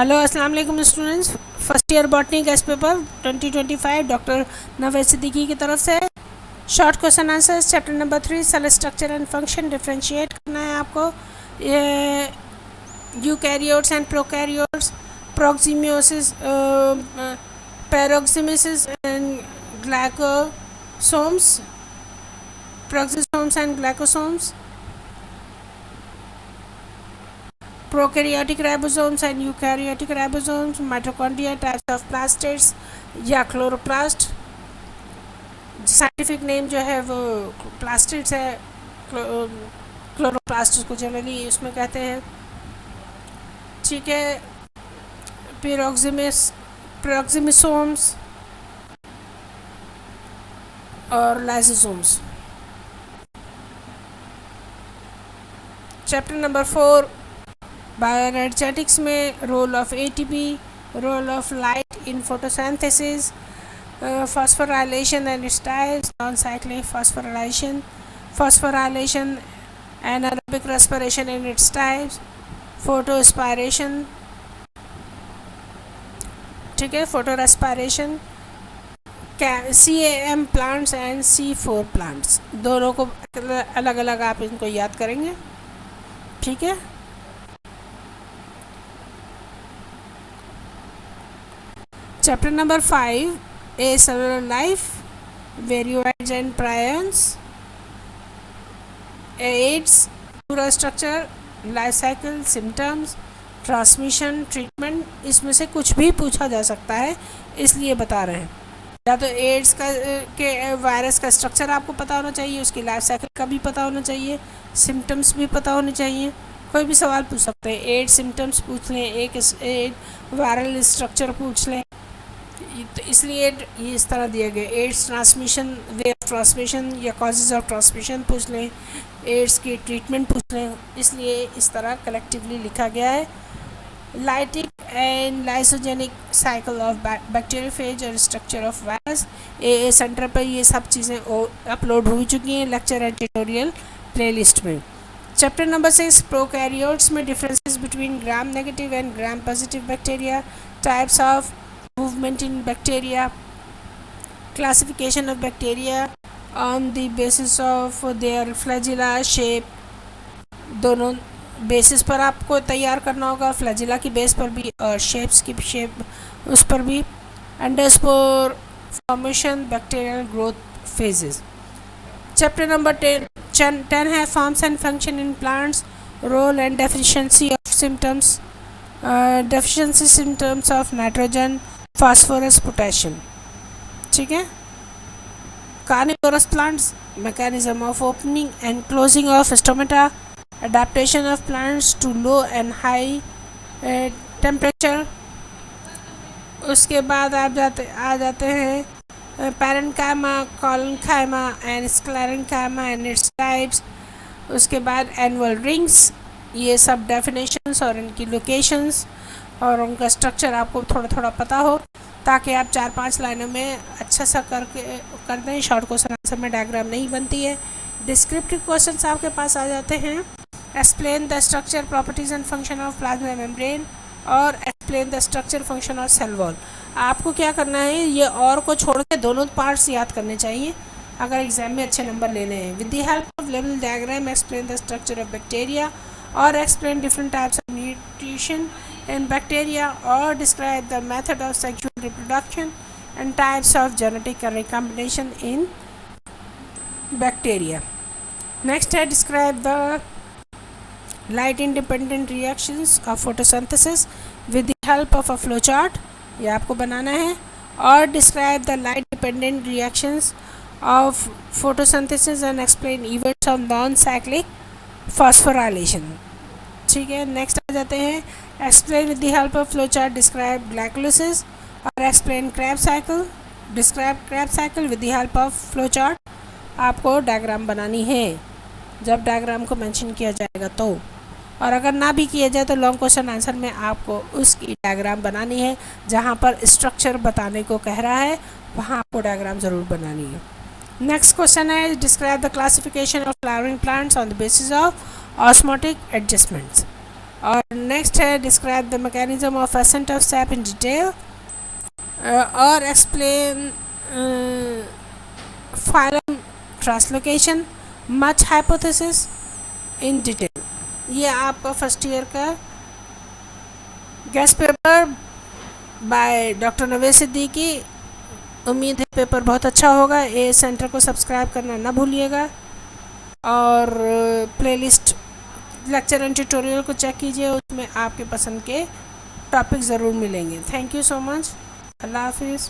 Hello अस्सलाम वालेकुम students. First year botany guess paper 2025 doctor Naved Siddiqui की तरफ से short question answers chapter number 3 cell structure and function differentiate करना है आपको। ये eukaryotes and prokaryotes, peroxisomes, peroxisomes and glycosomes, peroxisomes and glycosomes, prokaryotic ribosomes and eukaryotic ribosomes, mitochondria, types of plastids या chloroplast। Scientific name जो है वो plastids है, chloroplast को जनरली उसमें कहते हैं। ठीक है, प्रोक्सिमिसोम्स और लाइसोसोम्स। चैप्टर नंबर 4 बायोएनर्जेटिक्स में role of ATP, role of light in photosynthesis, phosphorylation and its types, non-cyclic phosphorylation, anaerobic respiration and its types, photorespiration। ठीक है, फोटोरेस्पिरेशन, CAM plants and C4 plants, दोनों को अलग अलग आप इनको याद करेंगे। ठीक है, chapter number 5 acellular life, viroids and prions, AIDS, पूरा structure, life cycle, symptoms, transmission, treatment. इसमें से कुछ भी पूछा जा सकता है, इसलिए बता रहे हैं। या तो एड्स का के वायरस का स्ट्रक्चर आपको पता होना चाहिए, उसकी लाइफ साइकिल का भी पता होना चाहिए, सिम्टम्स भी पता होने चाहिए। कोई भी सवाल पूछ सकते हैं, एड सिम्टम्स पूछ लें, एक वायरल स्ट्रक्चर पूछ लें। तो इसलिए ये इस तरह दिया गया, AIDS transmission, way of transmission या कॉजेज ऑफ ट्रांसमिशन पूछ लें, एड्स की ट्रीटमेंट पूछ लें, इसलिए इस तरह कलेक्टिवली लिखा गया है। Lytic and lysogenic cycle of bacteriophage और structure of virus, A centre पर ये सब चीज़ें अपलोड हो चुकी हैं लेक्चर एंड ट्यूटोरियल प्लेलिस्ट में। चैप्टर नंबर 6 प्रोकैरियोट्स में differences between gram negative and gram positive bacteria, types of movement in bacteria, classification of bacteria on the basis of their flagella shape। दोनों basis पर आपको तैयार करना होगा, flagella की base पर भी और शेप्स की शेप उस पर भी। Endospore formation, bacterial growth phases. Chapter number 10 है forms and function in plants, role and deficiency of symptoms, deficiency symptoms of nitrogen, phosphorus, potassium. ठीक है, carnivorous plants, mechanism of opening and closing of stomata, adaptation of plants to low and high temperature। उसके बाद आप आ जाते हैं parenchyma, collenchyma and sclerenchyma and its types. उसके बाद annual rings, ये सब डेफिनेशंस और इनकी लोकेशंस और उनका स्ट्रक्चर आपको थोड़ा थोड़ा पता हो, ताकि आप 4-5 लाइनों में अच्छा सा कर दें। शॉर्ट क्वेश्चन आंसर में डायग्राम नहीं बनती है। डिस्क्रिप्टिव क्वेश्चंस आपके पास आ जाते हैं, explain the structure, properties and function of plasma membrane और explain the structure, function of cell wall. आपको क्या करना है, ये और को छोड़ के दोनों पार्ट्स याद करने चाहिए अगर एग्जाम में अच्छे नंबर लेने हैं। विद द हेल्प ऑफ लेवल diagram explain the structure of bacteria और explain different types of mutation in bacteria or describe the method of sexual reproduction and types of genetic recombination in bacteria। Next है describe the light independent reactions of photosynthesis with the help of a flowchart, ये आपको बनाना है। और describe the light dependent reactions of photosynthesis and explain events of non-cyclic phosphorylation। ठीक है, next आ जाते हैं explain with the help of flow chart, describe glycolysis और explain Krebs cycle, describe Krebs cycle with the help of flow chart. आपको diagram बनानी है जब डायग्राम को मेंशन किया जाएगा तो, और अगर ना भी किया जाए तो लॉन्ग क्वेश्चन आंसर में आपको उसकी डायग्राम बनानी है। जहाँ पर स्ट्रक्चर बताने को कह रहा है वहाँ आपको डायग्राम ज़रूर बनानी है। नेक्स्ट क्वेश्चन है describe the classification of flowering plants on the basis of osmotic adjustments. और नेक्स्ट है describe the mechanism of ascent of sap in detail, और explain phloem translocation Munch hypothesis in detail. ये आपका first year का guess paper by doctor Naved Siddiqui. उम्मीद है paper बहुत अच्छा होगा। ए सेंटर को सब्सक्राइब करना ना भूलिएगा और प्लेलिस्ट लेक्चर एंड ट्यूटोरियल को चेक कीजिए, उसमें आपके पसंद के टॉपिक ज़रूर मिलेंगे। Thank you so much. अल्लाह हाफिज़।